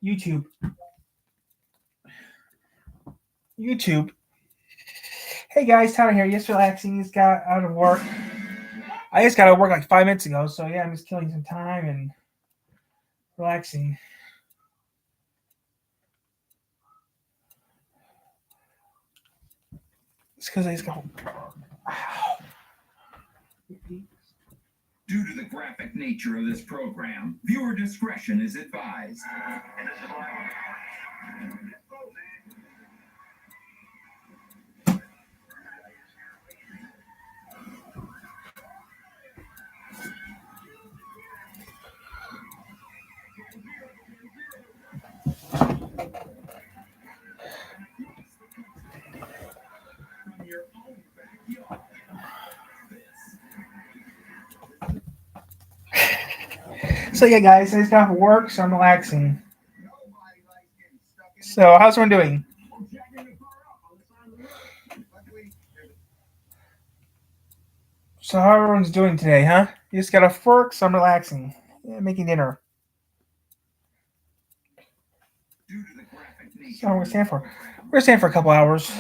YouTube. Hey guys, Tyler here. Just relaxing. Just got out of work. I just got out of work like 5 minutes ago, so yeah, I'm just killing some time and relaxing. It's because I just got. Due to the graphic nature of this program, viewer discretion is advised. So yeah, guys, I just got off work, so I'm relaxing. So how's everyone doing? So how everyone's doing today, huh? You just got off work, so I'm relaxing. Yeah, making dinner. So I'm gonna stand for. We're gonna stand for a couple hours.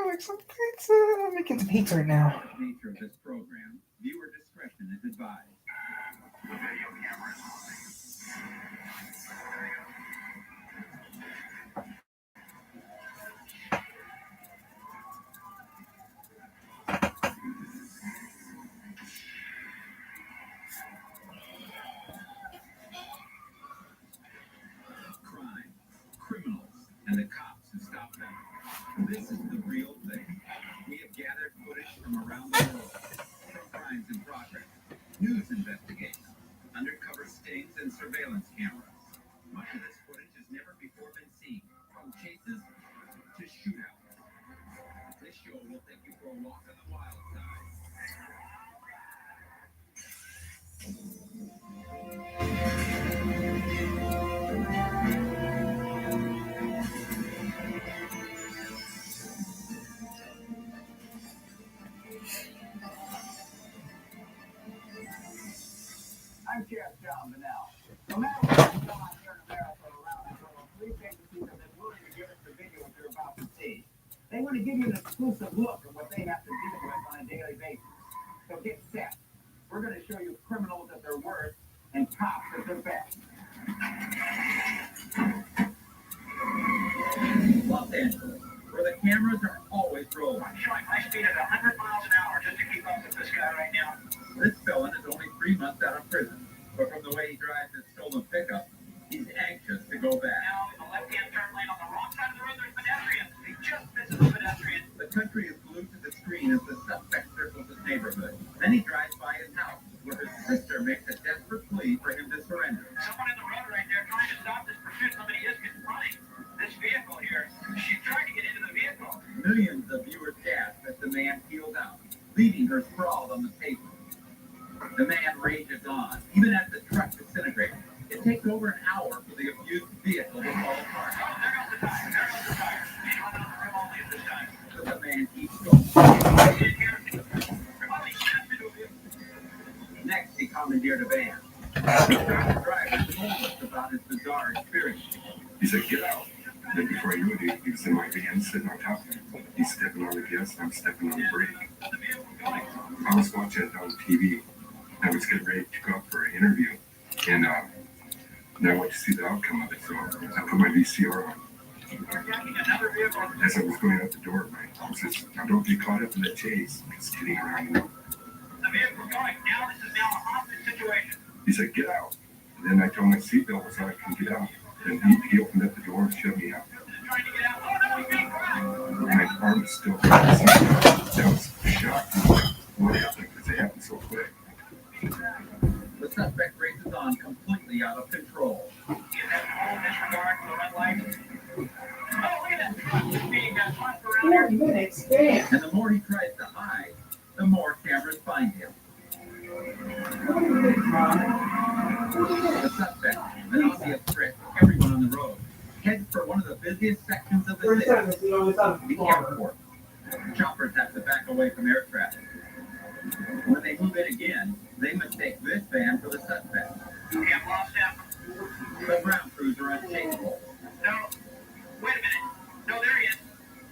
Like some pizza. I'm making some pizza right now. Nature of this program, viewer discretion is advised. Crime, criminals, and the cops who stop them. This is the real thing. We have gathered footage from around the world, from crimes in progress, news investigations, undercover stings, and surveillance cameras. Much of this footage has never before been seen, from chases to shootouts. This show will take you for a walk on the wild side. I'm Sheriff John Bennell. No matter what's going on here in America or around the world, police agencies have been willing to give us the video you're about to see. They want to give you an exclusive look at what they have to deal with on a daily basis. So get set. We're going to show you criminals at their worst and cops at their best. Los Angeles, where the cameras are always rolling. I'm showing my speed at 100 miles an hour just to keep up with this guy right now. This felon is only 3 months out of prison, but from the way he drives his stolen pickup, he's anxious to go back. Now, in the left-hand turn lane on the wrong side of the road, there's pedestrians. He just misses the pedestrian. The country is glued to the screen as the suspect circles his neighborhood. Then he drives by his house, where his sister makes a desperate plea for him to surrender. Someone in the road right there trying to stop this pursuit. Somebody is confronting this vehicle here. She tried to get into the vehicle. Millions of viewers gasp as the man peels out, leaving her sprawled on the pavement. The man rages on, even as the truck disintegrates. It takes over an hour for the abused vehicle to fall apart. Oh, there goes the tire. There goes the tire. He's running on the rim only at this time. But the man keeps going. Next, he commandeered a van. The driver told us about his bizarre experience. He said, "Get out." Then before I knew it, he was in my van sitting on top of me. He He's stepping on the gas, and I'm stepping on the brake. I was watching it on TV. I was getting ready to go up for an interview, and I wanted to see the outcome of it, so I put my VCR on. As I was going out the door, my mom says, "Now don't get caught up in the chase. Just kidding around." The vehicle's going. Now this is now a hostage situation. He said, "Get out." And then I told my seatbelt was on, I can get out. And he opened up the door and shoved me out. Trying to get out. Oh no, he's being grabbed. My arm is still that was shocked. What happened? Because it happened so quick. The suspect races on completely out of control. He has no disregard for the red light. Oh, look at that truck just being got tossed around here. 40 minutes, damn. And the more he tries to hide, the more cameras find him. The suspect, an obvious threat to everyone on the road, heads for one of the busiest sections of the 30 city, seconds, you know, it's on the airport. Choppers have to back away from air traffic. When they move in again, they mistake this van for the suspect. Okay, I've lost him. The ground crews are unshakable. No, wait a minute. No, there he is.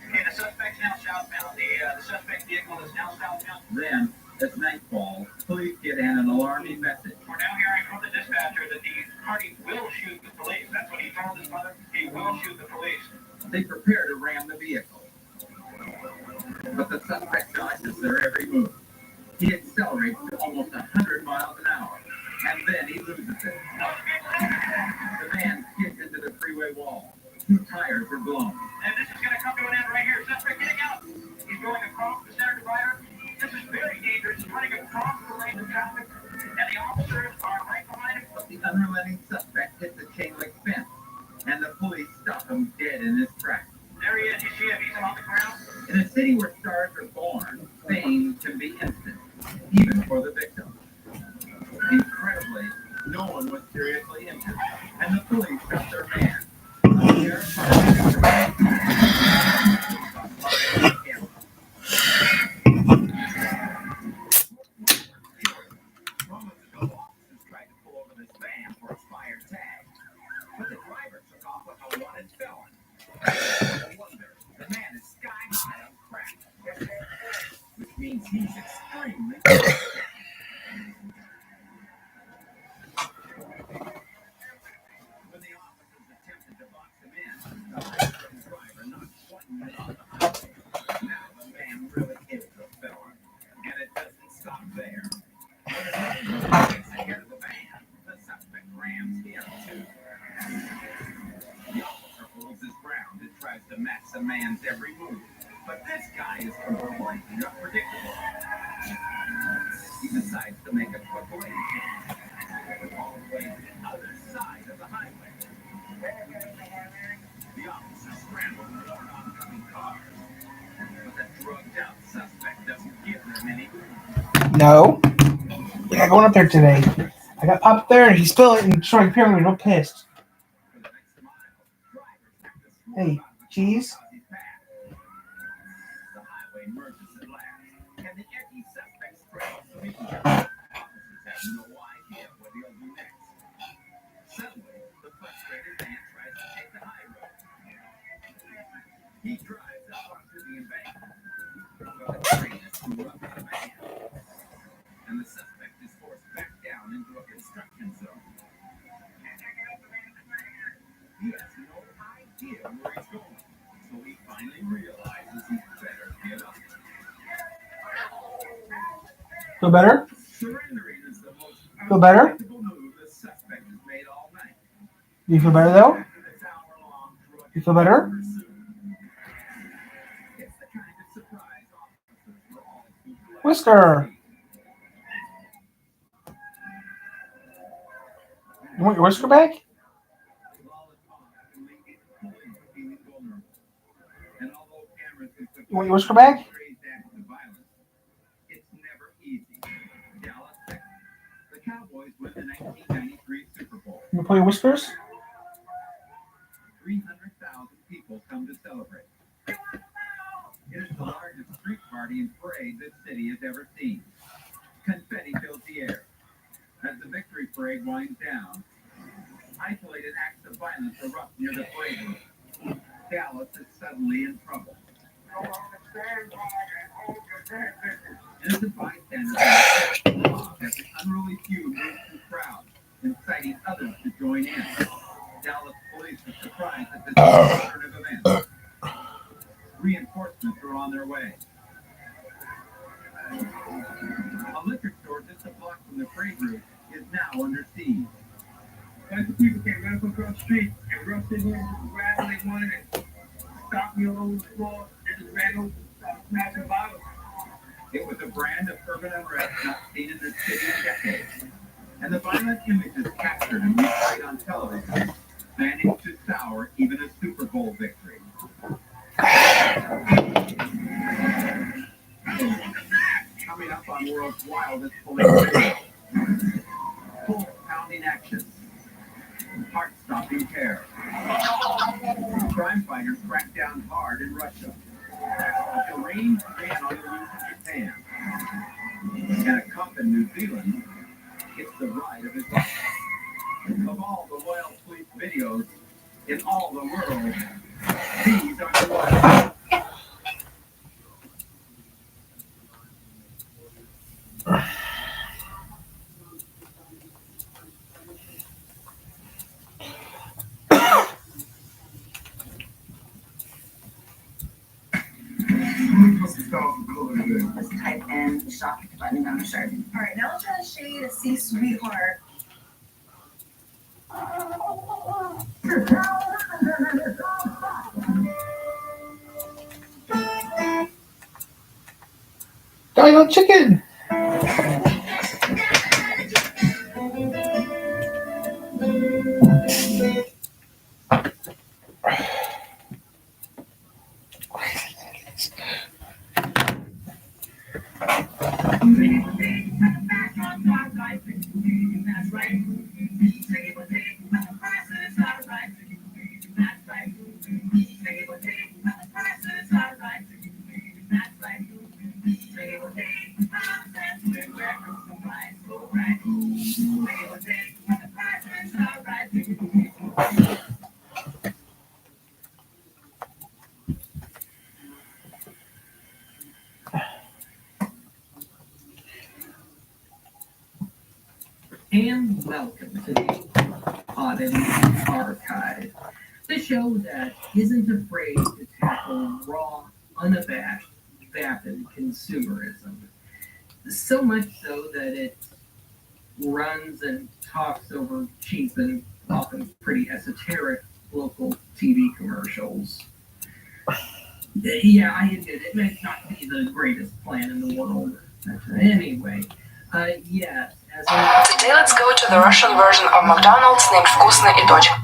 Okay, the suspect's now southbound. The suspect vehicle is now southbound. Then, as night falls, police get in an alarming message. We're now hearing from the dispatcher that the party will shoot the police. That's what he told his mother. He will shoot the police. They prepare to ram the vehicle. But the suspect dodges their every move. He accelerates to almost 100 miles an hour, and then he loses it. The van skids into the freeway wall. 2 tires are blown. And this is going to come to an end right here. Suspect getting out. He's going across the center divider. This is very dangerous. He's running across the lane of traffic, and the officers are right behind him. But the unrelenting suspect hits a chain link fence, and the police stop him dead in his tracks. There he is. You see him. He's on the ground. In a city where stars are born, fame can be instant, even for the victim. Incredibly, no one was seriously injured, and the police shot their man. Tried to pull over this van for a fire tag, but the driver took off like a wanted felon. No wonder, the man is sky high on crack, which means he's extremely good. When the officers attempted to box him in, the high-speed driver knocked one man on the highway. Now the man really is a felon, and it doesn't stop there. When another man gets ahead of the van, the suspect rams him too. The officer holds his ground and tries to match the man's every move, but this guy is completely unpredictable. He decides to make a quick lane change, all the way to the other side of the highway. The officer scrambles for oncoming cars, but the drugged-out suspect doesn't give them any room. No. We're not going up there today. I got Pop up there and he's still in showing pyramid, real pissed. For the next mile, drivers have to swerve Hey, out of the cheese. busy path. The highway merges at last, and the edgy suspect straddles the median. Officers have no idea what he'll do next. Suddenly, the frustrated man tries to take the high road. He drives out onto the embankment, but the train is too rough for the van, and the suspect is forced back down into a construction zone. He has no idea where he's going, so he finally realizes he better get up. Feel better? Surrendering is the most Feel better? unpredictable move the suspect has made all night. You feel better though? After this hour-long drug You feel better? pursuit, it's the kind of surprise officers were all too glad Whisker. to see. You want your whisker back? You want your whisker back? It's never easy. Dallas, Texas. The Cowboys win the 1993 Super Bowl. You want to pull your whiskers? 300,000 people come to celebrate. It is the largest street party and parade this city has ever seen. Confetti fills the air. As the victory parade winds down, isolated acts of violence erupt near the parade route. Dallas is suddenly in trouble. Innocent bystanders off as the unruly few move through crowds, inciting others to join in. Dallas police are surprised at this turn of events. Reinforcements are on their way. A liquor store just a block from the trade route is now under siege. Bunch of people came right up across the street and rushed in here with whatever they wanted and stopped me all over the floor and just ran over smashing bottles. It was a brand of urban unrest not seen in this city in decades. And the violent images captured and replayed on television managed to sour even a Super Bowl victory. Coming up on World's Wildest Police Video. Pulse-pounding action. Heart-stopping terror. Crime fighters crack down hard in Russia. The rain ran on the loose in Japan. And a cop in New Zealand gets the ride of his life. Of all the wild police videos in all the world, these are the wild. Let's type in the shop button on the shirt. All right, now I'm trying to show you to see sweetheart. Dino chicken. And welcome to the Oddity Archive, the show that isn't afraid to tackle raw, unabashed, vapid consumerism. So much so that it runs and talks over cheap and often pretty esoteric local TV commercials. Yeah, I admit it may not be the greatest plan in the world. Anyway, yes, as Today let's go to the Russian version of McDonald's named Вкусный и точка.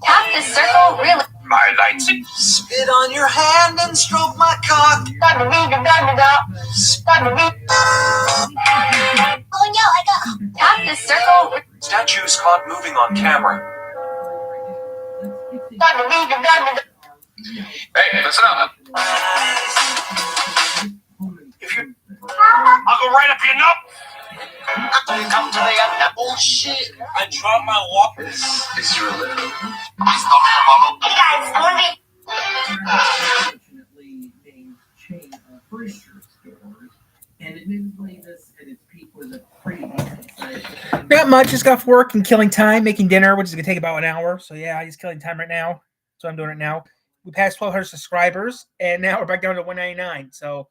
Tap this circle really. My lights. Spit on your hand and stroke my cock. Oh no, I got. Tap this circle. Statues caught moving on camera. Hey, listen up. If you, I'll go right up your nut. Come to the end. Oh shit! I dropped my walker. Is your little? Hey guys, I'm gonna be. unfortunately named chain of furniture stores, and admittedly this at its peak was a pretty decent size. Not much. Just got off work and killing time making dinner, which is gonna take about an hour. So yeah, I'm just killing time right now. So I'm doing it now. We passed 1,200 subscribers, and now we're back down to 199. So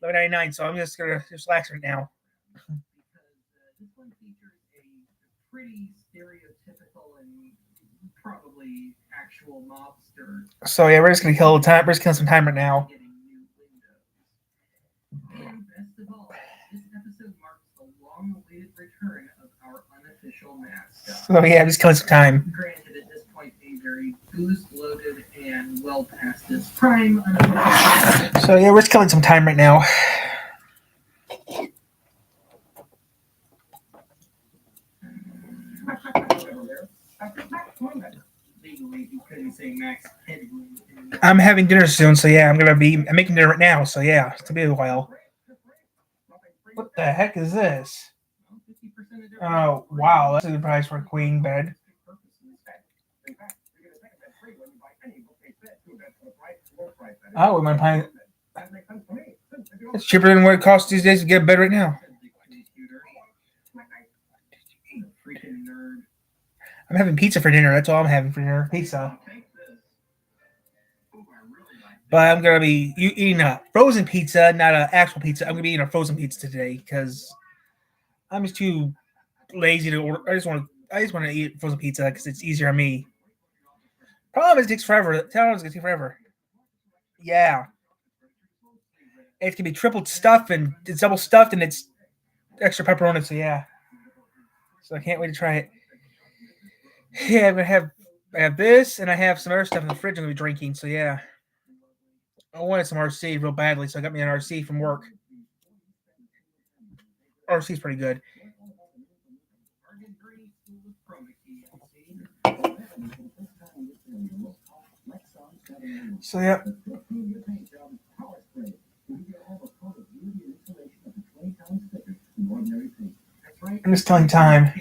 11.99. So I'm just gonna just relax right now. This one features a pretty stereotypical and probably actual mobster So yeah, we're just gonna kill time. We're just killing some time right now. getting new windows. And best of all, this episode marks the long-awaited return of our unofficial mascot. So yeah, I'm just killing some time. Granted, at this point, a very booze-loaded and well past his prime unofficial. So yeah, we're just killing some time right now. Legally, he couldn't say Max Headroom. I'm having dinner soon, so yeah, I'm making dinner right now. So yeah, it's gonna be a while. What the heck is this? Oh wow, that's the price for a queen bed. Oh, we might find it's cheaper than what it costs these days to get a bed right now. Freaking nerd. I'm having pizza for dinner. That's all I'm having for dinner. Pizza. But I'm gonna be eating a frozen pizza, not an actual pizza. I'm gonna be eating a frozen pizza today because I'm just too lazy to order. I just want to eat frozen pizza because it's easier on me. Problem is, it takes forever. It's gonna take forever. Yeah, it can be triple stuffed and it's double stuffed and it's extra pepperoni. So yeah, so I can't wait to try it. Yeah, I have this and I have some other stuff in the fridge I'm gonna be drinking. So yeah, I wanted some RC real badly, so I got me an RC from work. RC's pretty good. So yeah. I'm just killing time.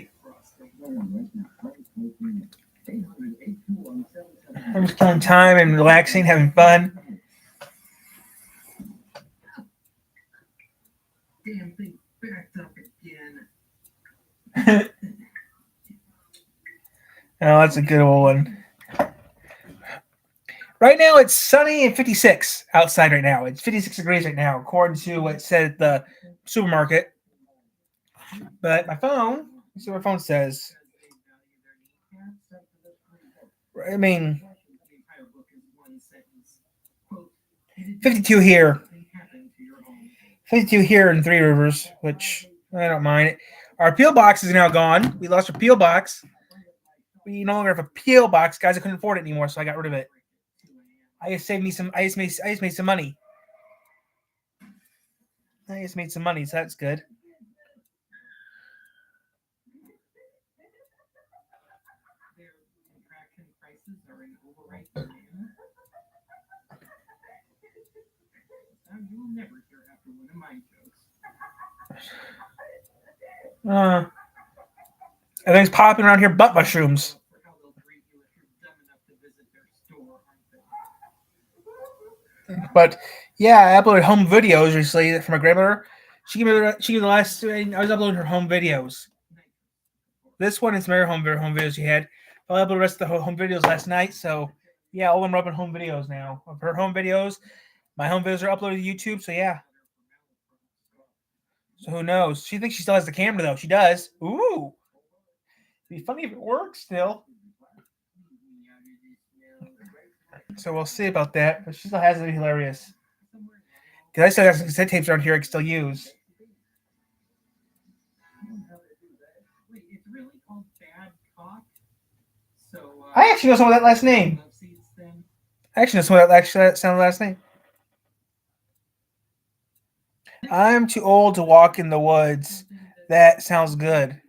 I'm just killing time and relaxing, having fun. Damn thing backed up again. Oh, that's a good old one. Right now, it's sunny and 56 outside right now. It's 56 degrees right now, according to what it said at the supermarket. But my phone, let's see what my phone says. I mean, 52 here. 52 here in Three Rivers, which I don't mind. Our peel box is now gone. We lost our peel box. We no longer have a peel box, guys. I couldn't afford it anymore, so I got rid of it. I just made some money. I just made some money, so that's good. Everything's popping around here, butt mushrooms. But yeah, I uploaded home videos recently from my grandmother. She gave me the last. I was uploading her home videos. This one is my home videos she had. I uploaded the rest of the home videos last night. So yeah, all of them are up in home videos now. Of her home videos, my home videos are uploaded to YouTube. So yeah. So who knows? She thinks she still has the camera though. She does. Ooh. It'd be funny if it works still. So we'll see about that. But she still has it. Hilarious. Because I still have some cassette tapes around here I can still use. I actually know some of that last name. I actually know some of that sound last name. I'm too old to walk in the woods. That sounds good.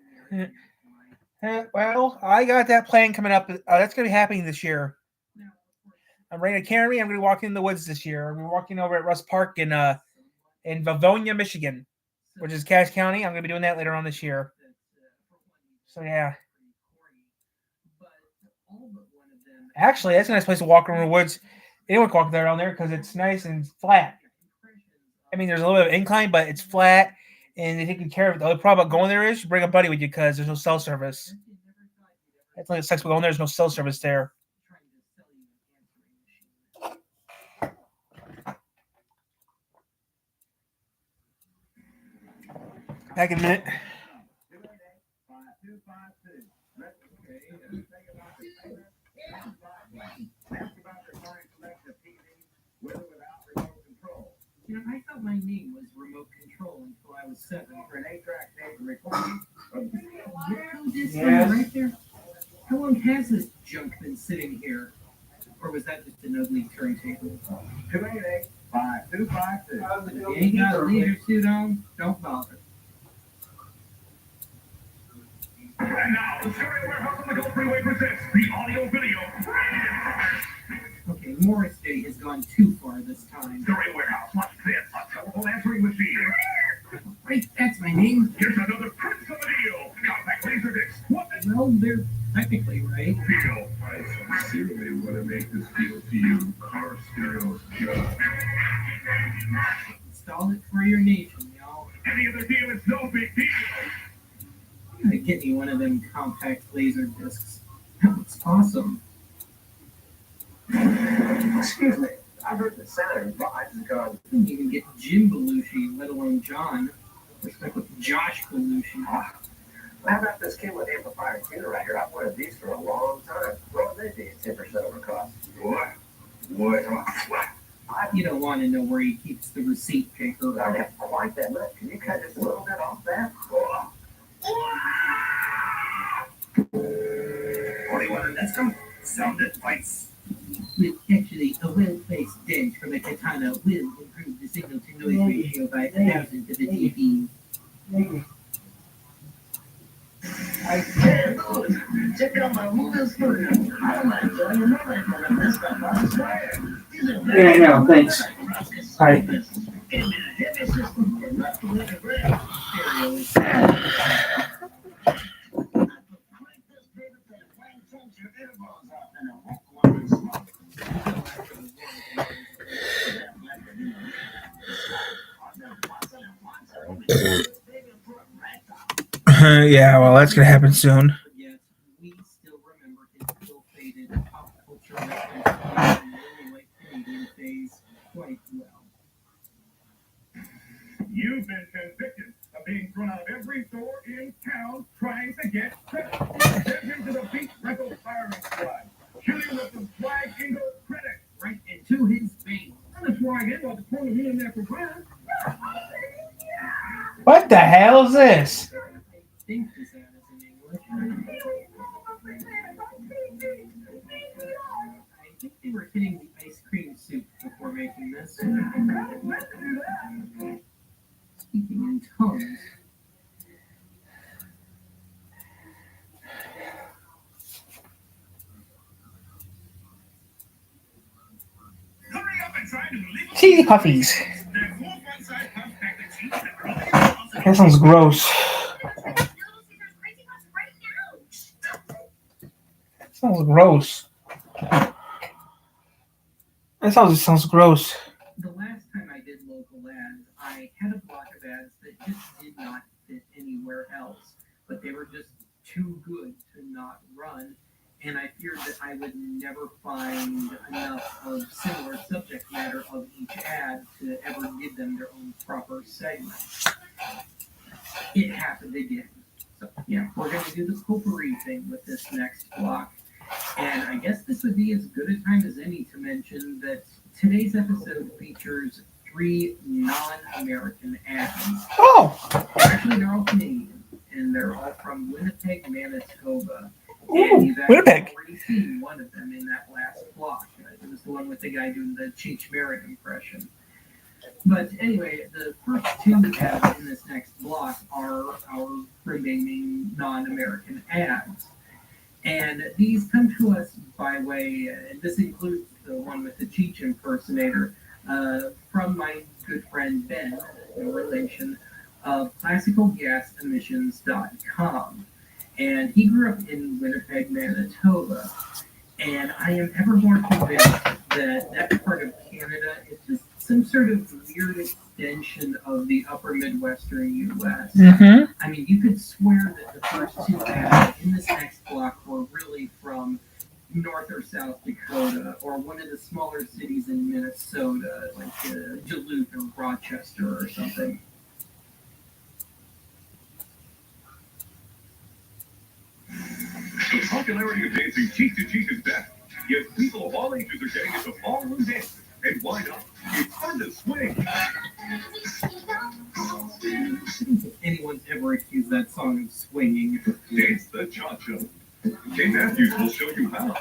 Well, I got that plan coming up. That's going to be happening this year. I'm renting a camry. I'm going to be walking in the woods this year. I'm walking over at Russ Park in Livonia, Michigan, which is Cass County. I'm going to be doing that later on this year. So yeah. Actually, that's a nice place to walk around the woods. Anyone can walk there around there because it's nice and flat. I mean, there's a little bit of incline, but it's flat, and they take good care of it. The only problem about going there is you bring a buddy with you because there's no cell service. That's only the sucks about going there. There's no cell service there. Back in a minute. You know, I thought my name was Remote Control until I was 7. For an 8-track tape recording. Yes. Right there. How long has this junk been sitting here? Or was that just an ugly turntable? 288-5252. If you ain't got a leisure suit on, don't bother. And now, the Stereo Warehouse on the Gulf Freeway presents the audio video. Okay, Morris Day has gone too far this time. Stereo Warehouse, watch this. A telephone answering machine. Right, that's my name. Here's another Prince of the Deal. Compact laser discs. What the Well, they're technically right. I deal? sincerely want to make this deal to you. Car stereos just Install it for your nation, y'all. Any other deal, it's no big deal. I'm gonna get me one of them compact laser discs. That looks awesome. Excuse me. I heard the Senator Biden has gone. I couldn't even get Jim Belushi, let alone John. What's back with Josh Belushi? How about this kid with amplifier tuner right here? I've wanted these for a long time. What would they be? 10% over cost. What? You don't want to know where he keeps the receipt paper. I have quite that much. Can you cut just a little bit off that? 41, let's go. Sound advice. With actually a well-placed dent from a katana will improve the signal-to-noise ratio by 1,000 to the dB. I can't lose. Check out my movies for you. I might tell you nothing from this stuff on Square. Yeah, no, thanks. Hi. Give me a heavy system for not to let it break. Yeah, well, that's gonna happen soon. Yet, we still remember his ill-fated pop culture reference to the white Canadian phase quite well. You've been convicted of being thrown out of every store in town trying to get credit. Send him to the Beach Rental Firing Squad. Shooting with the flag Ingo credit. Right into his veins. That's why I get about the corner here and there for granted. What the hell is this? I think this ad is in English. I think they were hitting the ice cream soup before making this. Speaking in tongues. Hurry up and try to leave. Cheesy puffies. That sounds gross. That sounds gross. That sounds gross. The last time I did local ads, I had a block of ads that just did not fit anywhere else, but they were just too good to not run, and I feared that I would never find enough of similar subject matter of each ad to ever give them their own proper segment. It happened again. So yeah, we're going to do the potpourri thing with this next block. And I guess this would be as good a time as any to mention that today's episode features 3 non-American ads. Oh! Actually, they're all Canadian, and they're all from Winnipeg, Manitoba. Ooh, And you've actually Winnipeg. already seen one of them in that last block. It was the one with the guy doing the Cheech Marin impression. But anyway, the first 2 ads in this next block are our remaining non-American ads. And these come to us by way, and this includes the one with the Cheech impersonator, from my good friend Ben, a relation, of classicalgasemissions.com. And he grew up in Winnipeg, Manitoba. And I am ever more convinced that that part of Canada is just some sort of weird extension of the upper Midwestern U.S. Mm-hmm. I mean, you could swear that the first 2 ads in this next block were really from North or South Dakota, or one of the smaller cities in Minnesota, like Duluth or Rochester or something. The popularity of dancing cheek to cheek is back. Yet people of all ages are getting into ballroom dancing. And why not? It's fun to swing. I don't think anyone's ever accused that song of swinging. Dance the cha-cha. Jay Matthews will show you how.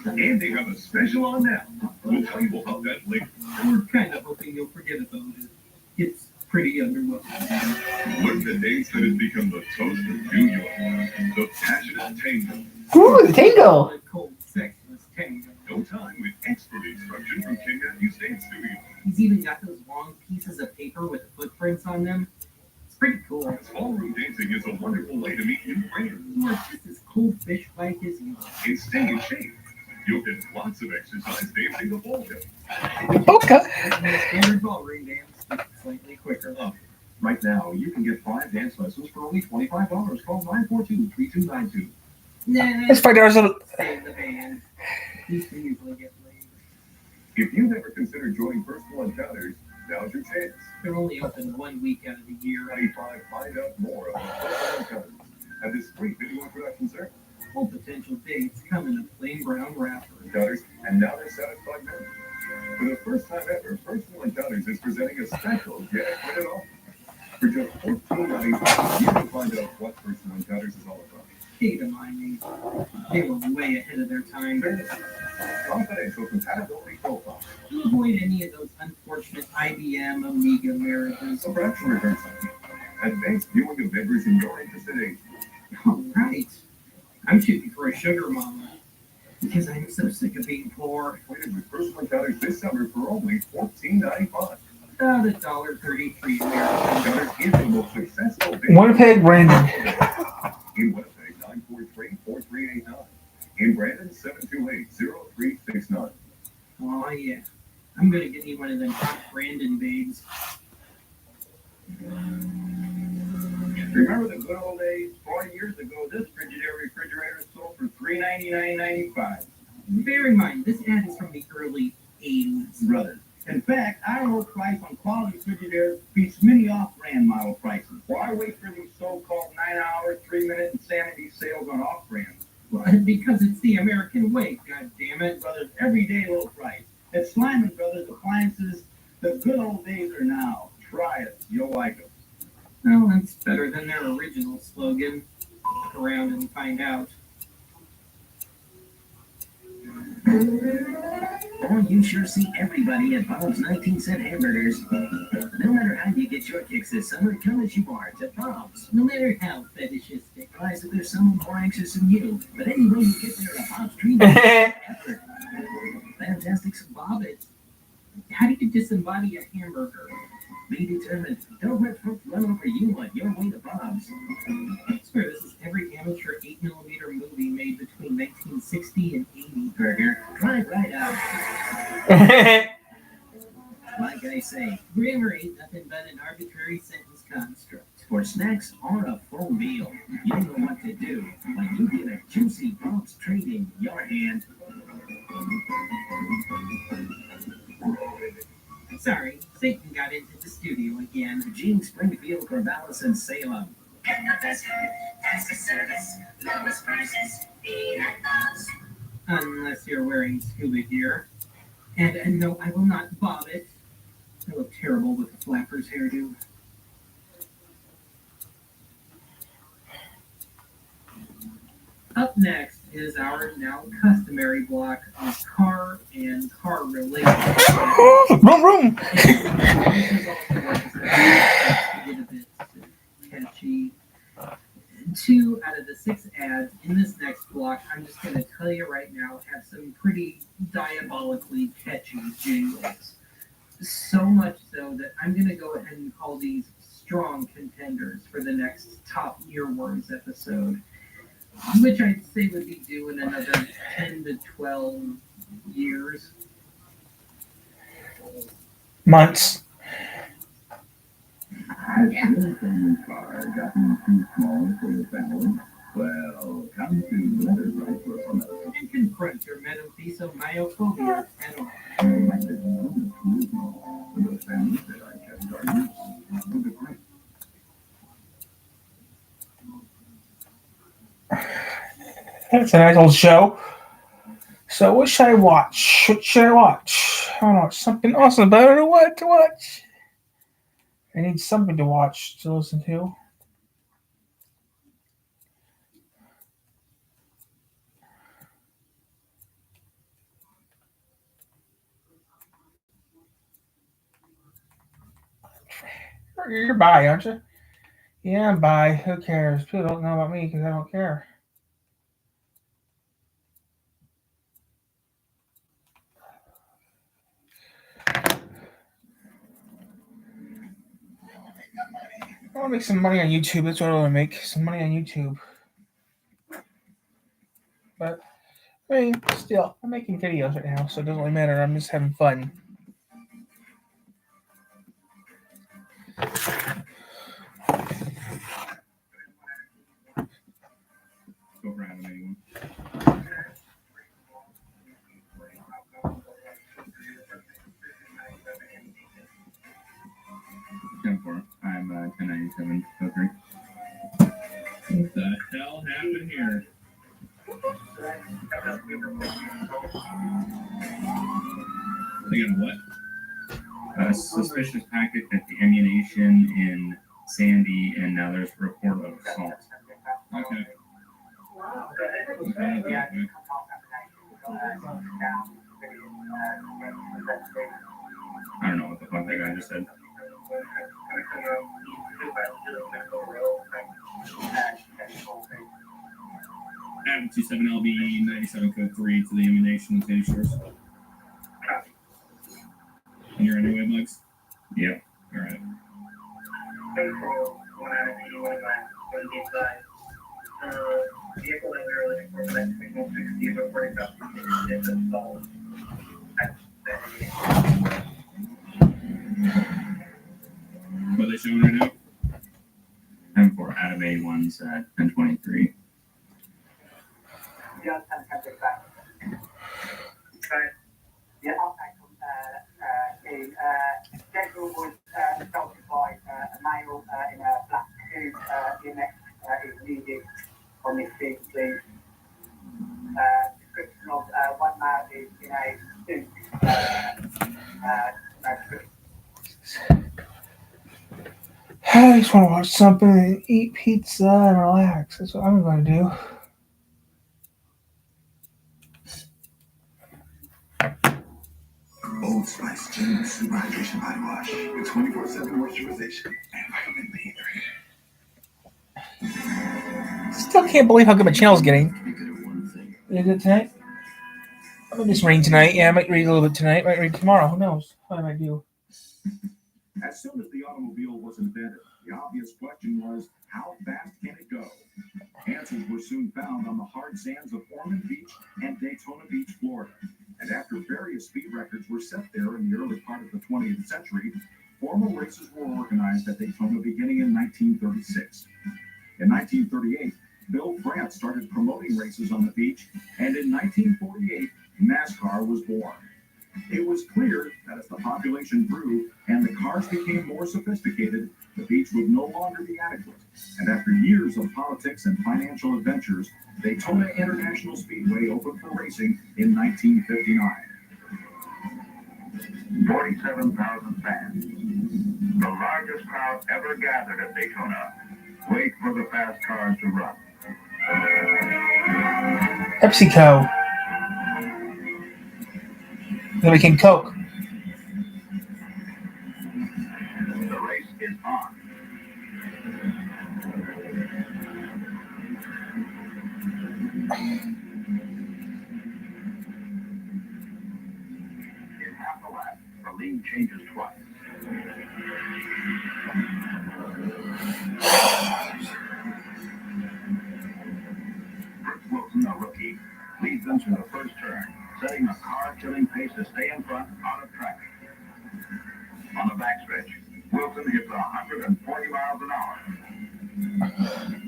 And they have a special on now. We'll tell you about that later. We're kind of hoping you'll forget about it. It's pretty underwhelming. Learn the dance that has become the toast of New York. The passionate tango. Ooh, the tango. The cold, sexless tango. No time with expert instruction from King Matthews Dance Studio. He's even got those long pieces of paper with footprints on them. It's pretty cool. Ballroom dancing is a wonderful way to meet new friends Who are just as cold fish-like as you. and stay in shape. You'll get lots of exercise dancing the polka. Polka. And the standard ballroom dance, slightly quicker. Right now, you can get 5 dance lessons for only $25. Call 942-3292. Nah, It's $5. stay in the band. These two usually get laid. If you've ever considered joining Personal Encounters, now's your chance. They're only open 1 week out of the year. 95, find out more about Personal Encounters at this free video introduction service. All potential dates come in a plain brown wrapper. Encounters, and now they're satisfied men. For the first time ever, Personal Encounters is presenting a special get-it offer. For just $14.95, you can find out what Personal Encounters is all about. Hate to mind me. They were way ahead of their time. Confidential compatibility profile. To avoid any of those unfortunate IBM Amiga marriages. Subtraction return sign. Advanced viewing of members in your interested age. All right. I'm shooting for a sugar mama. Because I'm so sick of being poor. Completed with Personal Encounters this summer for only $14.95. About $1.33 American. Encounters is the most successful Winnipeg, Brandon. In Winnipeg, 943-4389. In Brandon, 728-0369. Oh, yeah. I'm going to get me one of them hot Brandon babes. Remember the good old days? 40 years ago, this Frigidaire refrigerator sold for $399.95. Bear in mind, this ad is from the early 80s. Brothers. In fact, our low price on quality Frigidaires beats many off-brand model prices. Why wait for these so-called 9-hour, 3-minute insanity sales on off-brand? Well, because it's the American way, God damn it. Brothers, everyday low price. At Slyman Brothers Appliances, the good old days are now. Try it. You'll like it. Well, that's better than their original slogan. Look around and find out. Oh, you sure see everybody at Bob's 19-cent hamburgers. No matter how you get your kicks this summer, come as you are to Bob's. No matter how fetishistic. Realize that there's someone more anxious than you. But anyway, you get there at Bob's treat effort. Fantastic. Bob, how do you disembody a hamburger? Be determined. Don't let folks run over you on your way to Bob's. I swear this is every amateur 8mm movie made between 1960 and 80. Burger, try it right out. Like I say, grammar ain't nothing but an arbitrary sentence construct. For snacks or a full meal, you know what to do when you get a juicy Bob's treat in your hand. Sorry, Satan got into the studio again. Gene, Springfield, Corvallis, and Salem. Unless you're wearing scuba gear. And no, I will not bob it. I look terrible with a flapper's hairdo. Up next is our now customary block of car and car related. Vroom, vroom. Catchy. 2 out of the 6 ads in this next block, I'm just going to tell you right now, have some pretty diabolically catchy jingles. So much so that I'm going to go ahead and call these strong contenders for the next top earworms episode, which I'd say would be due in another 10 to 12 years. Months. Has your family car gotten too small for your family? Well, come to Letters Right for a promotion. And confront your metemphysemyophobia and all. Like this one, too small for those families that are kept gardeners. With a great That's a nice old show. So what should I watch? What should I watch? I don't know, something awesome, but I don't know what to watch. I need something to watch, to listen to. You're bi, aren't you? Yeah, I'm bi. Who cares? People don't know about me because I don't care. I want to make some money on YouTube. That's what I want to make. Some money on YouTube. But, I mean, it's still, I'm making videos right now, so it doesn't really matter. I'm just having fun. Go for having anyone. 10-4. I'm 1097.03. What the hell happened here? They got a what? A suspicious packet at the ammunition in Sandy, and now there's a report of assault. Okay. I don't know what the fuck that guy just said. Adam 27LB 97 code 3 to the ammunition and Sandy Shores. And you're anyway, Bugs? Yep. Alright. What are they showing right now? 10-4. Adam A1's at 1023. General was assaulted by a male in a black suit. EMS is needed on this scene, please. Description of one male is in a suit. I just want to watch something and eat pizza and relax. That's what I'm going to do. Old Spice Genuine Super Hydration Body Wash with 24/7 moisturization and vitamin B3. Still can't believe how good my channel's getting. Is it good tonight? I might just read tonight. Yeah, I might read a little bit tonight. Might read tomorrow. Who knows? What I might do. As soon as the automobile was invented, the obvious question was, how fast can it go? Answers were soon found on the hard sands of Ormond Beach and Daytona Beach, Florida. And after various speed records were set there in the early part of the 20th century, formal races were organized at Daytona beginning in 1936. In 1938, Bill France started promoting races on the beach, and in 1948, NASCAR was born. It was clear that as the population grew and the cars became more sophisticated, the beach would no longer be adequate. And after years of politics and financial adventures, Daytona International Speedway opened for racing in 1959. 47,000 fans. The largest crowd ever gathered at Daytona. Wait for the fast cars to run. PepsiCo. Then we can Coke. The race is on. In half a lap, the lead changes twice. Brooks Wilson, a rookie, leads them to the first turn, setting a car-killing pace to stay in front out of traffic. On the backstretch, Wilson hits 140 miles an hour.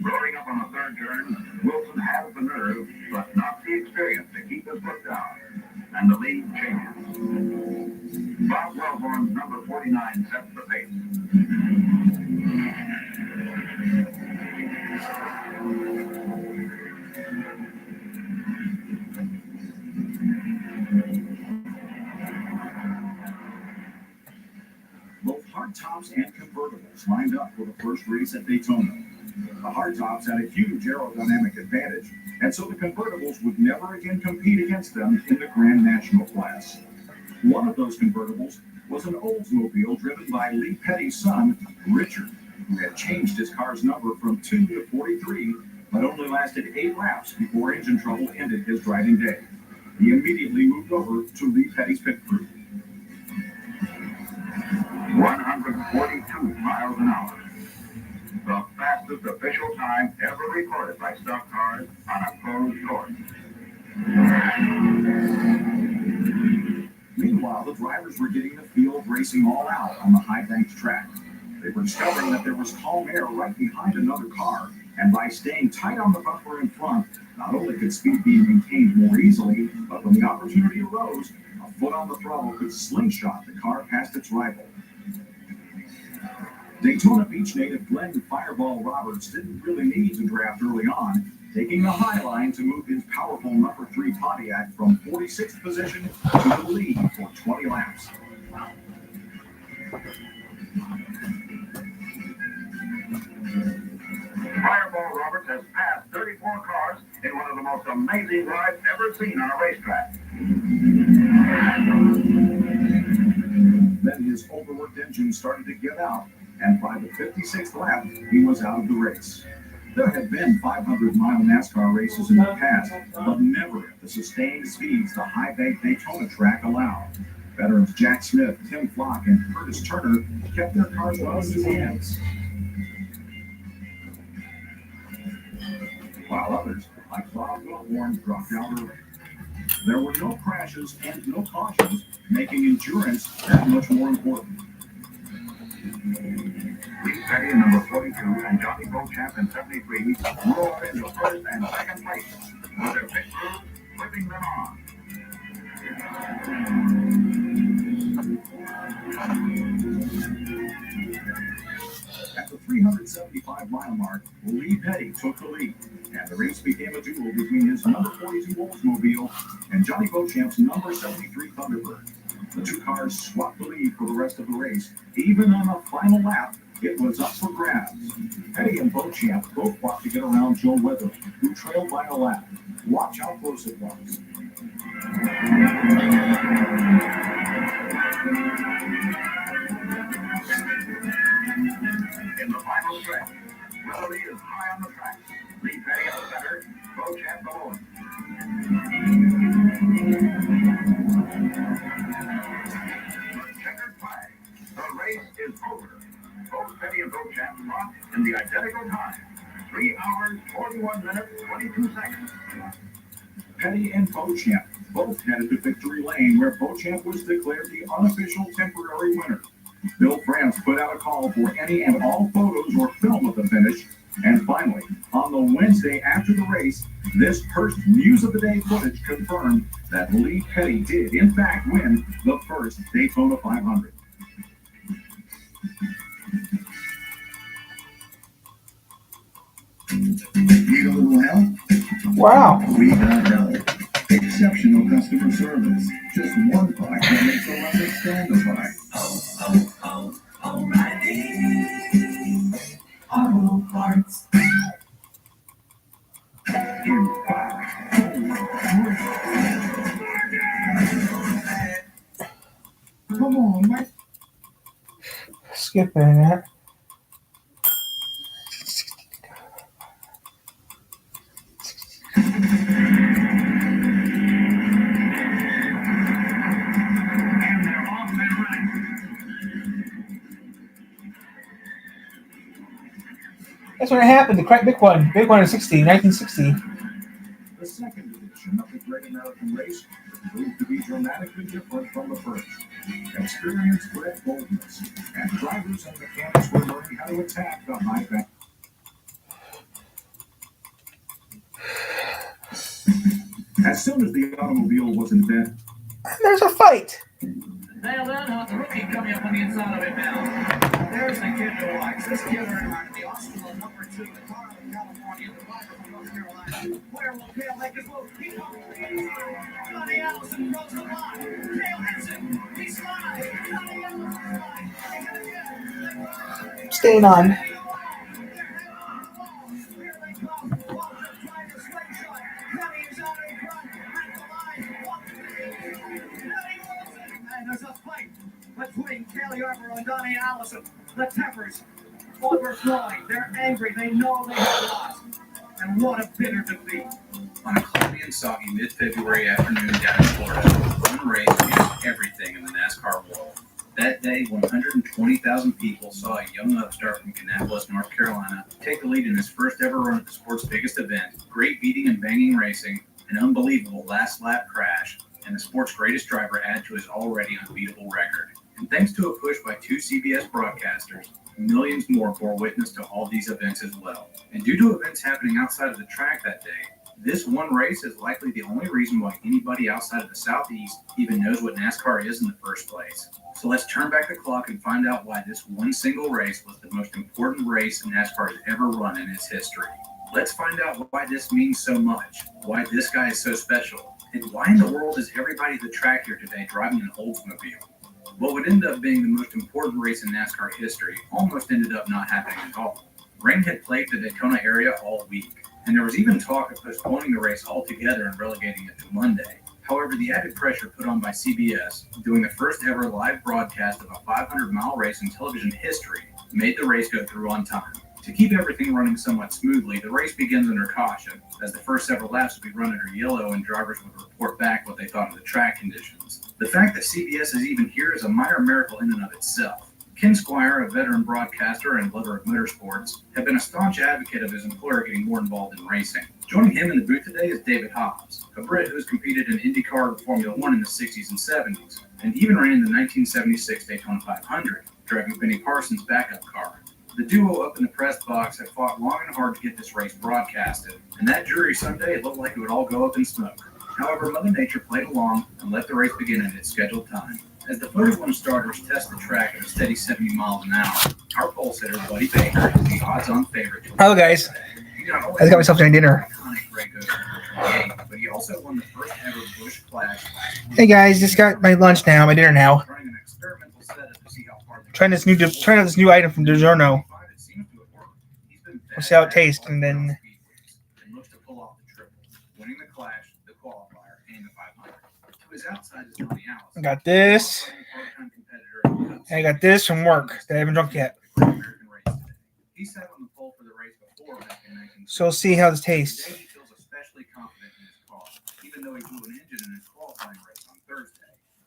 Rolling up on the third turn, Wilson has the nerve, but not the experience to keep his foot down. And the lead changes. Bob Wellborn's number 49 sets the pace. Both hardtops and convertibles lined up for the first race at Daytona. The hardtops had a huge aerodynamic advantage, and so the convertibles would never again compete against them in the Grand National class. One of those convertibles was an Oldsmobile driven by Lee Petty's son, Richard, who had changed his car's number from 2 to 43, but only lasted 8 laps before engine trouble ended his driving day. He immediately moved over to Lee Petty's pit crew. 142 miles an hour. The fastest official time ever recorded by stock cars on a closed course. Meanwhile, the drivers were getting the feel of racing all out on the high banked track. They were discovering that there was calm air right behind another car, and by staying tight on the bumper in front, not only could speed be maintained more easily, but when the opportunity arose, a foot on the throttle could slingshot the car past its rival. Daytona Beach native Glenn Fireball Roberts didn't really need to draft early on, taking the high line to move his powerful number 3 Pontiac from 46th position to the lead for 20 laps. Fireball Roberts has passed 34 cars in one of the most amazing rides ever seen on a racetrack. Then his overworked engine started to give out, and by the 56th lap, he was out of the race. There have been 500-mile NASCAR races in the past, but never at the sustained speeds the high-bank Daytona track allowed. Veterans Jack Smith, Tim Flock, and Curtis Turner kept their cars well in hands, while others, like Bob Wilborn, dropped out early. There were no crashes and no cautions, making endurance that much more important. Lee Petty in number 42 and Johnny Beauchamp in 73 roared into first and second place, with their pit crew flipping them on. At the 375-mile mark, Lee Petty took the lead, and the race became a duel between his number 42 Oldsmobile and Johnny Beauchamp's number 73 Thunderbird. The two cars swapped the lead for the rest of the race. Even on the final lap, it was up for grabs. Petty and Beauchamp both fought to get around Joe Weatherly, who trailed by a lap. Watch how close it was. In the final stretch, Weatherly is high on the track. Lee Petty in the center, Beauchamp below him. The checkered flag. The race is over. Both Petty and Beauchamp locked in the identical time. 3 hours, 41 minutes, 22 seconds. Petty and Beauchamp both headed to victory lane, where Beauchamp was declared the unofficial temporary winner. Bill France put out a call for any and all photos or film of the finish. And finally, on the Wednesday after the race, this Hearst News of the Day footage confirmed that Lee Petty did, in fact, win the first Daytona 500. Need a little help? Wow. We got help. Exceptional customer service. Just one part that makes a lot stand apart. O'Reilly Auto Parts. Come on, Mike. Skip that. That's when it happened. The big one in 1960. The second edition of the Great American Race proved to be dramatically different from the first. Experience bred boldness, and drivers and mechanics were learning how to attack the high bank. As soon as the automobile was invented, There's a fight. Nail that hot rookie coming up on the inside of it now. There's the kid to watch. This kid earned the Arsenal number 2, the car from California, the driver from North Carolina. Where will Cale make his move? He comes to the inside. Johnny Allison goes to the line. Cale hits him. He's fine. Johnny Allison fine. Staying on. Here they come. Walter trying to slingshot. Johnny is out in front. At the line. And there's a fight between Cale Yarborough and Donnie Allison. The tempers overflowing. They're angry. They know they have lost. And what a bitter defeat. On a cloudy and soggy mid-February afternoon down in Florida, one race changed everything in the NASCAR world. That day, 120,000 people saw a young upstart from Kannapolis, North Carolina, take the lead in his first ever run at the sport's biggest event. Great beating and banging racing, an unbelievable last lap crash, and the sport's greatest driver add to his already unbeatable record. And thanks to a push by 2 CBS broadcasters, millions more bore witness to all these events as well. And due to events happening outside of the track that day, this one race is likely the only reason why anybody outside of the Southeast even knows what NASCAR is in the first place. So let's turn back the clock and find out why this one single race was the most important race NASCAR has ever run in its history. Let's find out why this means so much, why this guy is so special, and why in the world is everybody at the track here today driving an Oldsmobile? What would end up being the most important race in NASCAR history almost ended up not happening at all. Rain had plagued the Daytona area all week, and there was even talk of postponing the race altogether and relegating it to Monday. However, the added pressure put on by CBS, doing the first ever live broadcast of a 500-mile race in television history, made the race go through on time. To keep everything running somewhat smoothly, the race begins under caution, as the first several laps would be run under yellow and drivers would report back what they thought of the track conditions. The fact that CBS is even here is a minor miracle in and of itself. Ken Squire, a veteran broadcaster and lover of motorsports, had been a staunch advocate of his employer getting more involved in racing. Joining him in the booth today is David Hobbs, a Brit who has competed in IndyCar and Formula One in the 60s and 70s, and even ran in the 1976 Daytona 500, driving Benny Parsons' backup car. The duo up in the press box had fought long and hard to get this race broadcasted, and that jury Sunday looked like it would all go up in smoke. However, Mother Nature played along and let the race begin at its scheduled time. As the 41 starters test the track at a steady 70 miles an hour, our pole sitter, Buddy Baker, is the odds-on favorite. Hello, guys. I just got myself doing dinner. But he also won the first ever Busch Clash. Hey, guys, just got my lunch now, my dinner now. Trying this new item from DiGiorno. We'll see how it tastes, and then I got this. I got this from work that I haven't drunk yet. So we'll see how this tastes.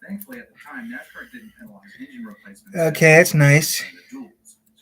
Thankfully, at the time, NASCAR didn't penalize engine replacements. Okay, that's nice. So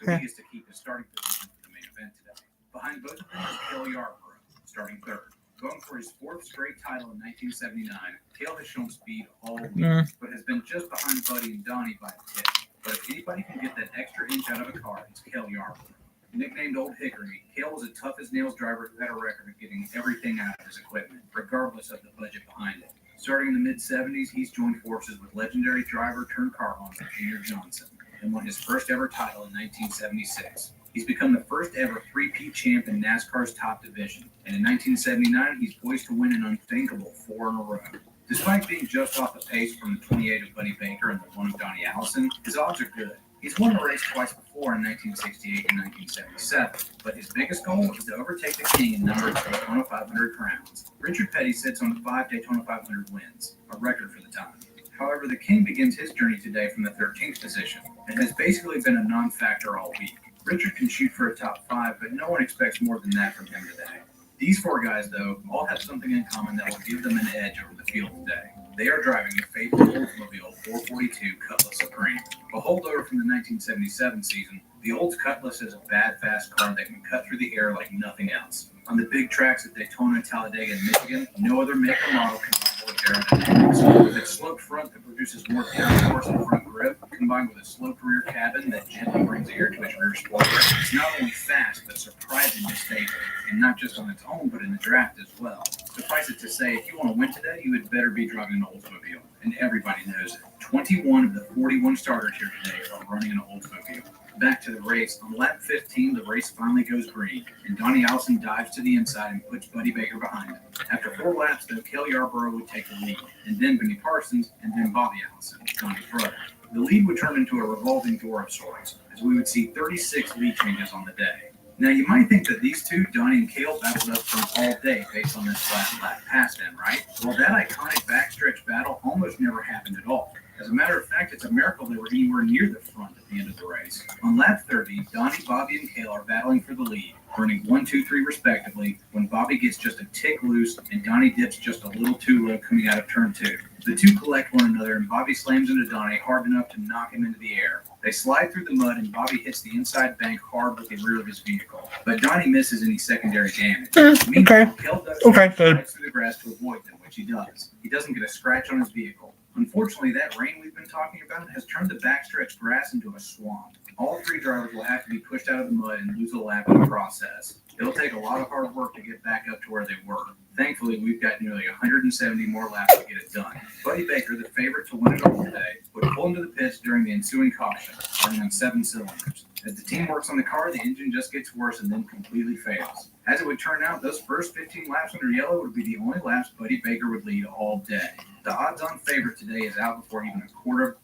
he gets to keep his starting position for the main event today. Behind both of them is Cale Yarborough, starting third. Going for his fourth straight title in 1979, Cale has shown speed all week, but has been just behind Buddy and Donnie by a tick. But if anybody can get that extra inch out of a car, it's Cale Yarborough. Nicknamed Old Hickory, Cale was a tough-as-nails driver who had a record of getting everything out of his equipment, regardless of the budget behind it. Starting in the mid-'70s, he's joined forces with legendary driver-turned-car owner Junior Johnson and won his first ever title in 1976. He's become the first ever three-peat champ in NASCAR's top division, and in 1979, he's poised to win an unthinkable 4 in a row. Despite being just off the pace from the 28 of Buddy Baker and the 1 of Donnie Allison, his odds are good. He's won the race twice before in 1968 and 1977, but his biggest goal is to overtake the king in number of Daytona 500 crowns. Richard Petty sits on 5 Daytona 500 wins, a record for the time. However, the king begins his journey today from the 13th position and has basically been a non-factor all week. Richard can shoot for a top 5, but no one expects more than that from him today. These 4 guys, though, all have something in common that will give them an edge over the field today. They are driving a faithful Oldsmobile 442 Cutlass Supreme. A holdover from the 1977 season, the Olds Cutlass is a bad, fast car that can cut through the air like nothing else. On the big tracks at Daytona, Talladega, and Michigan, no other make or model can rival its aerodynamics. With its sloped front that produces more downforce and front grip, combined with a sloped rear cabin that gently brings air to its rear spoiler, it's not only fast, but surprisingly stable, and not just on its own, but in the draft as well. Suffice it to say, if you want to win today, you had better be driving an Oldsmobile, and everybody knows it. 21 of the 41 starters here today are running an Oldsmobile. Back to the race. On lap 15, the race finally goes green, and Donnie Allison dives to the inside and puts Buddy Baker behind him. After 4 laps, though, Cale Yarborough would take the lead, and then Benny Parsons, and then Bobby Allison, Donnie's brother. The lead would turn into a revolving door of sorts, as we would see 36 lead changes on the day. Now, you might think that these two, Donnie and Cale, battled up front all day based on this last lap past them, right? Well, that iconic backstretch battle almost never happened at all. As a matter of fact, it's a miracle they were anywhere near the front at the end of the race. On lap 30, Donnie, Bobby, and Cale are battling for the lead, running 1, 2, 3 respectively, when Bobby gets just a tick loose and Donnie dips just a little too low coming out of turn 2. The two collect one another, and Bobby slams into Donnie hard enough to knock him into the air. They slide through the mud, and Bobby hits the inside bank hard with the rear of his vehicle. But Donnie misses any secondary damage. Meanwhile, Kel ducks slides through the grass to avoid them, which he does. He doesn't get a scratch on his vehicle. Unfortunately, that rain we've been talking about has turned the backstretch grass into a swamp. All three drivers will have to be pushed out of the mud and lose a lap in the process. It'll take a lot of hard work to get back up to where they were. Thankfully, we've got nearly 170 more laps to get it done. Buddy Baker, the favorite to win it all today, would pull into the pits during the ensuing caution, running on 7 cylinders. As the team works on the car, the engine just gets worse and then completely fails. As it would turn out, those first 15 laps under yellow would be the only laps Buddy Baker would lead all day. The odds-on favorite today is out before even a quarter.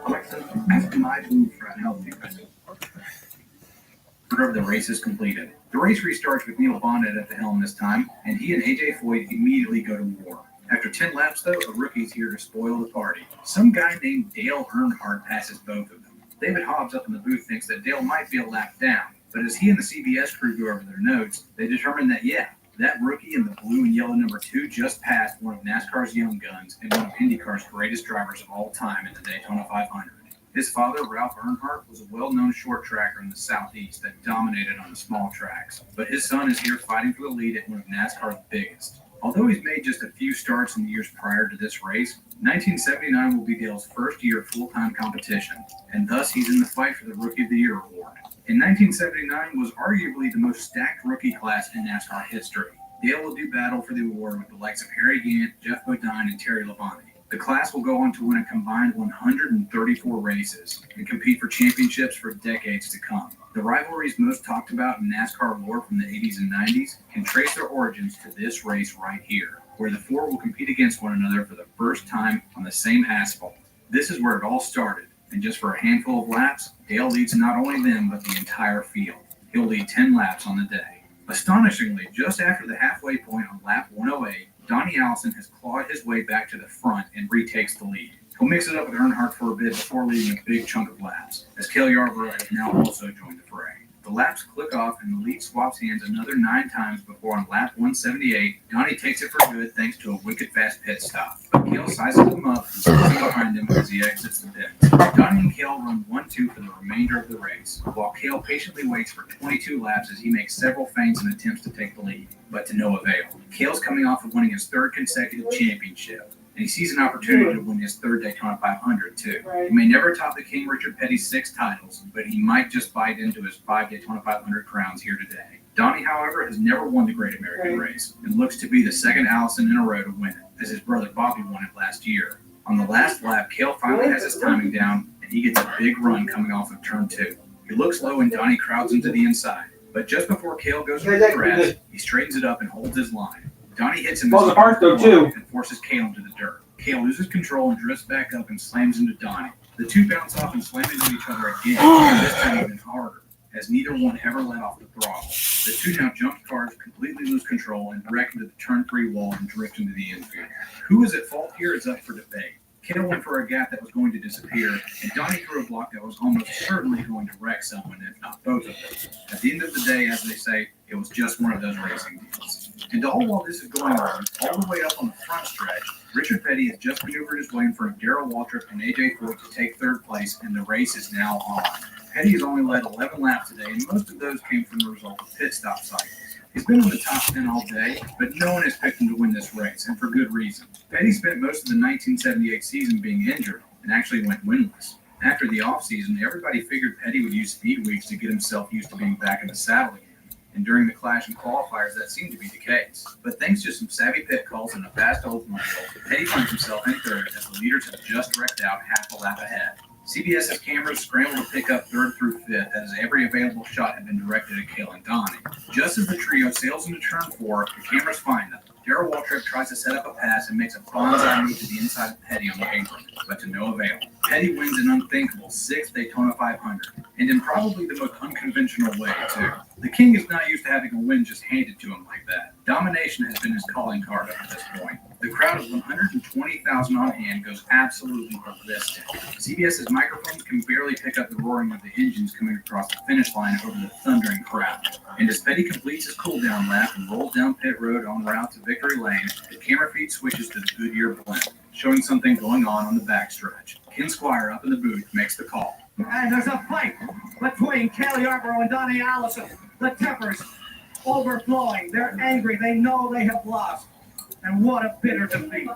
Alexa, ask my move for a healthy recipe. The race is completed. The race restarts with Neil Bonnet at the helm this time, and he and AJ Foyt immediately go to war. After 10 laps, though, a rookie's here to spoil the party. Some guy named Dale Earnhardt passes both of them. David Hobbs up in the booth thinks that Dale might be a lap down, but as he and the CBS crew go over their notes, they determine that, that rookie in the blue and yellow number 2 just passed one of NASCAR's young guns and one of IndyCar's greatest drivers of all time in the Daytona 500. His father, Ralph Earnhardt, was a well-known short tracker in the Southeast that dominated on the small tracks. But his son is here fighting for the lead at one of NASCAR's biggest. Although he's made just a few starts in the years prior to this race, 1979 will be Dale's first year of full-time competition, and thus he's in the fight for the Rookie of the Year award. In 1979 was arguably the most stacked rookie class in NASCAR history. Dale will do battle for the award with the likes of Harry Gant, Jeff Bodine, and Terry Labonte. The class will go on to win a combined 134 races and compete for championships for decades to come. The rivalries most talked about in NASCAR lore from the 80s and 90s can trace their origins to this race right here, where the four will compete against one another for the first time on the same asphalt. This is where it all started, and just for a handful of laps, Dale leads not only them but the entire field. He'll lead 10 laps on the day. Astonishingly, just after the halfway point on lap 108, Donnie Allison has clawed his way back to the front and retakes the lead. He'll mix it up with Earnhardt for a bit before leading a big chunk of laps, as Cale Yarborough has now also joined the fray. The laps click off and the lead swaps hands another 9 times before on lap 178, Donnie takes it for good thanks to a wicked fast pit stop. But Cale sizes him up and sits behind him as he exits the pit. Donnie and Cale run 1-2 for the remainder of the race, while Cale patiently waits for 22 laps as he makes several feints and attempts to take the lead, but to no avail. Cale's coming off of winning his 3rd consecutive championship, and he sees an opportunity to win his 3rd Daytona 500 too. He may never top the King Richard Petty's 6 titles, but he might just bite into his 5 Daytona 500 crowns here today. Donnie, however, has never won the Great American Race and looks to be the 2nd Allison in a row to win it, as his brother Bobby won it last year. On the last lap, Cale finally has his timing down, and he gets a big run coming off of turn 2. He looks low and Donnie crowds him to the inside, but just before Cale goes through the grass, he straightens it up and holds his line. Donnie hits him and forces Cale into the dirt. Cale loses control and drifts back up and slams into Donnie. The two bounce off and slam into each other again, this time even harder, as neither one ever let off the throttle. The two now jumped cars, completely lose control, and wreck into the turn 3 wall and drift into the infield. Who is at fault here is up for debate. Cale went for a gap that was going to disappear, and Donnie threw a block that was almost certainly going to wreck someone, if not both of them. At the end of the day, as they say, it was just one of those racing deals. And all while this is going on, all the way up on the front stretch, Richard Petty has just maneuvered his way in front of Darrell Waltrip and AJ Foyt to take 3rd place, and the race is now on. Petty has only led 11 laps today, and most of those came from the result of pit stop cycles. He's been in the top 10 all day, but no one has picked him to win this race, and for good reason. Petty spent most of the 1978 season being injured and actually went winless. After the offseason, everybody figured Petty would use speed weeks to get himself used to being back in the saddle again. And during the clash in qualifiers, that seemed to be the case. But thanks to some savvy pit calls and a fast Oldsmobile, Petty finds himself in 3rd as the leaders have just wrecked out half a lap ahead. CBS's cameras scrambled to pick up 3rd through 5th as every available shot had been directed at Cale and Donnie. Just as the trio sails into turn 4, the cameras find them. Darrell Waltrip tries to set up a pass and makes a bonsai move to the inside of Petty on the apron, but to no avail. Petty wins an unthinkable 6th Daytona 500, and in probably the most unconventional way, too. The King is not used to having a win just handed to him like that. Domination has been his calling card up to this point. The crowd of 120,000 on hand goes absolutely ballistic. CBS's microphones can barely pick up the roaring of the engines coming across the finish line over the thundering crowd. And as Petty completes his cool-down lap and rolls down pit road en route to Victory Lane, the camera feed switches to the Goodyear blend, showing something going on the backstretch. Ken Squire up in the booth makes the call. And there's a fight between Cale Yarborough and Donnie Allison. The tempers overflowing. They're angry. They know they have lost. And what a bitter defeat.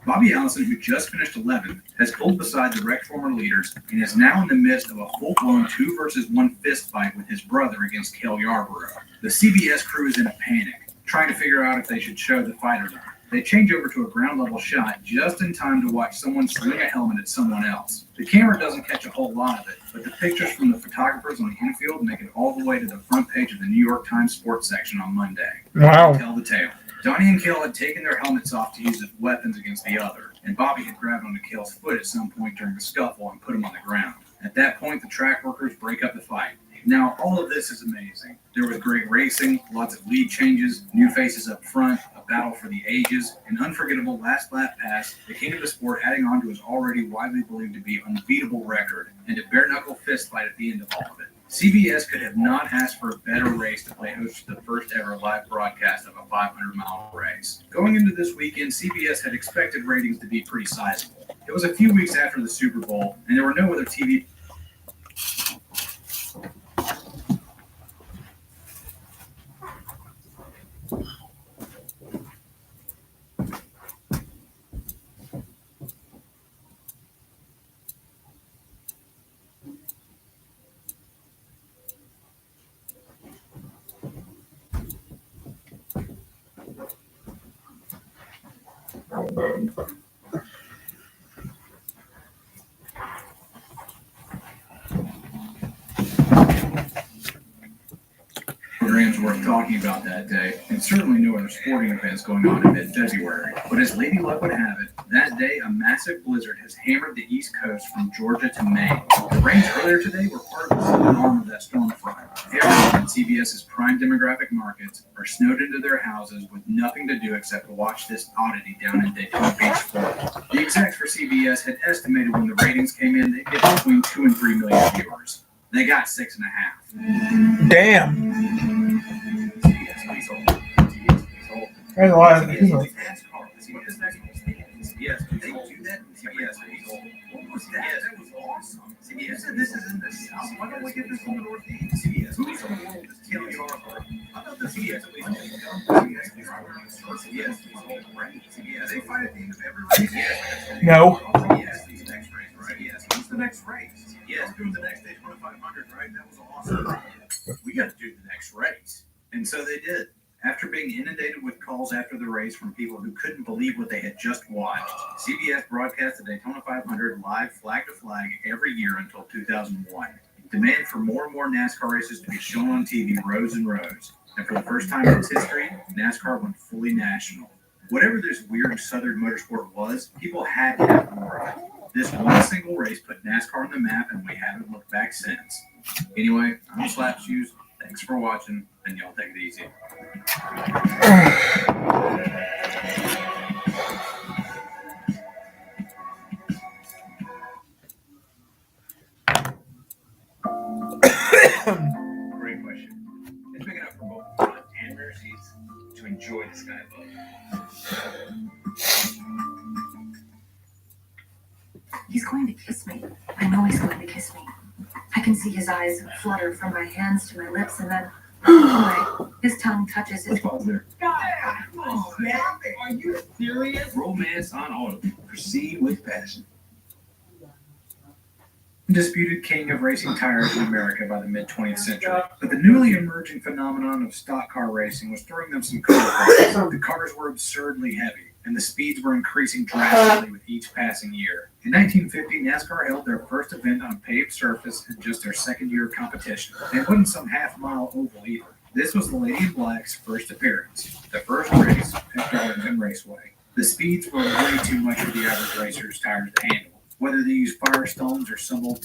Bobby Allison, who just finished 11th, has pulled beside the wrecked former leaders and is now in the midst of a full-blown 2-versus-1 fist fight with his brother against Cale Yarborough. The CBS crew is in a panic, trying to figure out if they should show the fight or not. They change over to a ground-level shot just in time to watch someone swing a helmet at someone else. The camera doesn't catch a whole lot of it, but the pictures from the photographers on the infield make it all the way to the front page of the New York Times sports section on Monday. Wow. Tell the tale. Donnie and Cale had taken their helmets off to use as weapons against the other, and Bobby had grabbed onto Cale's foot at some point during the scuffle and put him on the ground. At that point, the track workers break up the fight. Now, all of this is amazing. There was great racing, lots of lead changes, new faces up front, a battle for the ages, an unforgettable last lap pass, the king of the sport adding on to his already widely believed to be unbeatable record, and a bare-knuckle fist fight at the end of all of it. CBS could have not asked for a better race to play host to the first ever live broadcast of a 500-mile race. Going into this weekend, CBS had expected ratings to be pretty sizable. It was a few weeks after the Super Bowl, and there were no other TV programs worth talking about that day, and certainly no other sporting events going on in mid-February. But as Lady Luck would have it, that day a massive blizzard has hammered the East Coast from Georgia to Maine. The rains earlier today were part of the southern arm of that storm front. Everyone in CBS's prime demographic markets are snowed into their houses with nothing to do except to watch this oddity down in Daytona Beach, Florida. The execs for CBS had estimated when the ratings came in they'd get between 2 and 3 million viewers. They got 6.5. Damn. CBS, please hold. CBS, please hold. There's a lot of CBS, people. please hold. CBS, they do that. CBS, please hold. What was that? That was awesome. CBS said this is in the South. Why don't we get this from the Northeast? CBS, please hold. Tell me Yarborough. I thought the CBS, please hold. CBS, please hold. CBS, please hold. Right. CBS, they fight at the end of every race. No. CBS, these next race, right? Yes. What's the next race? Yes, doing the next Daytona 500, right? That was awesome. We got to do the next race. And so they did. After being inundated with calls after the race from people who couldn't believe what they had just watched, CBS broadcast the Daytona 500 live flag to flag every year until 2001. Demand for more and more NASCAR races to be shown on TV rose and rose. And for the first time in its history, NASCAR went fully national. Whatever this weird Southern motorsport was, people had to have more of it. This one single race put NASCAR on the map, and we haven't looked back since. Anyway, I'm Slap Shoes. Thanks for watching, and y'all take it easy. Great question. It's big enough for both front and rear seats to enjoy the sky above. He's going to kiss me. I know he's going to kiss me. I can see his eyes flutter from my hands to my lips, and then, his tongue touches his. Let's pause there. Oh, yeah? Are you serious? Romance on auto. Proceed with passion. Undisputed king of racing tires in America by the mid-20th century. But the newly emerging phenomenon of stock car racing was throwing them some curveballs. The cars were absurdly heavy, and the speeds were increasing drastically with each passing year. In 1950, NASCAR held their first event on paved surface in just their second year of competition. It wasn't some half-mile oval either. This was the Lady in Black's first appearance, the first race at Darlington Raceway. The speeds were way too much for the average racer's tires to handle. Whether they used Firestones or some old